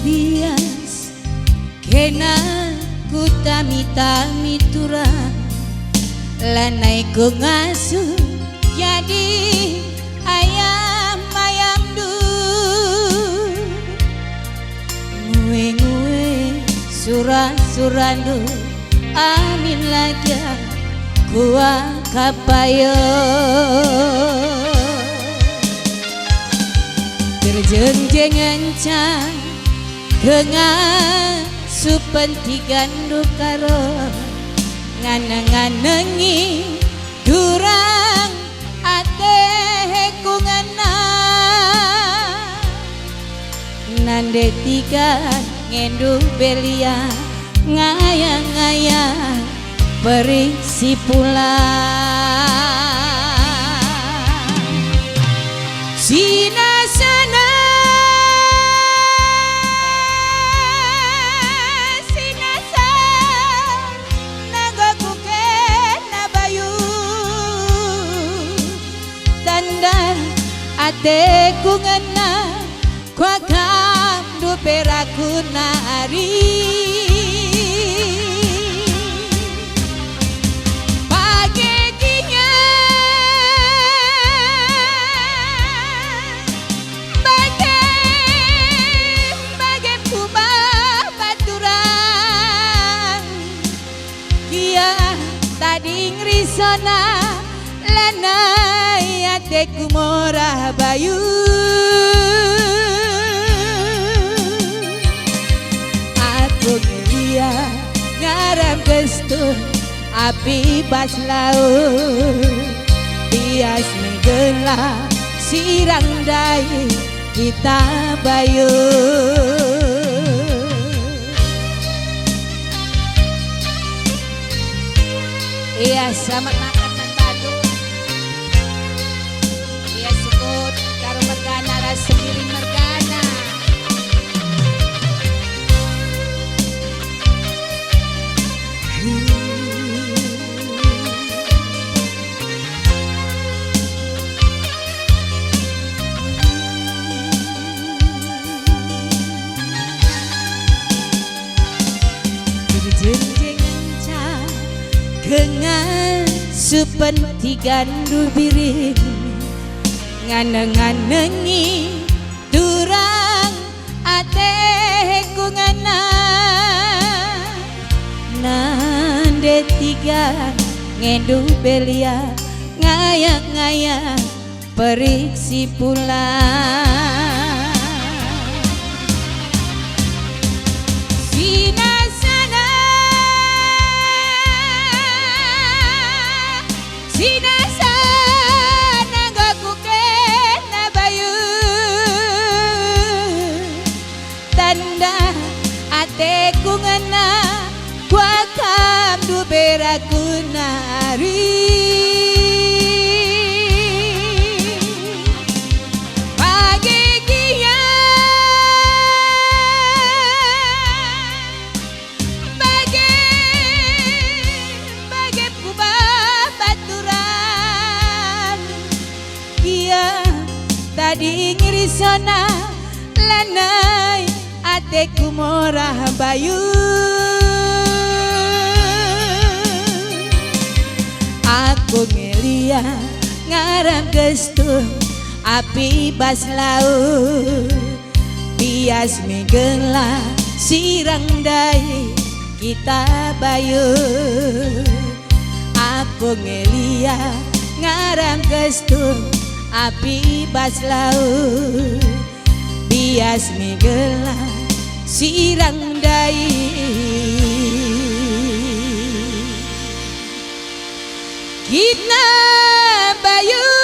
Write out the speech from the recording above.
bias kena ku tami-tami turang lanai ku ngasuh jadi ayam du nguwe-nguwe surah-surandu amin lagi kuah kapayo terjengjeng encang kengan supentigan dukaro nganeng-nganengi durang ate kungana nande tiga ngendu belia ngayang-ngayang berisi pula sinasana sinasa nagaku kena bayu tanda ateku ngena kuakam du peraku nari tadi ngrisana lanai ateku morah bayu aku ngelia ngaram gestu api bas laut bias megela sirang dai kita bayu iya selamat makan Tantadu. Iya sebut karo mergana rasa miring mergana. Jenjeng encang kengan supentigan du biring nganeng-nganengi durang ate kungana nande tiga ngendu belia ngayang-ngayang periksi pula sinasa nagaku kena bayu tanda ateku ngena kuakam du beraku nari tadi ngirisana lanai ateku morah bayu aku ngelia ngaram gestu api bas laut bias megela sirang dai kita bayu aku ngelia ngaram gestu api bas laut bias megela sirang dai kita bayu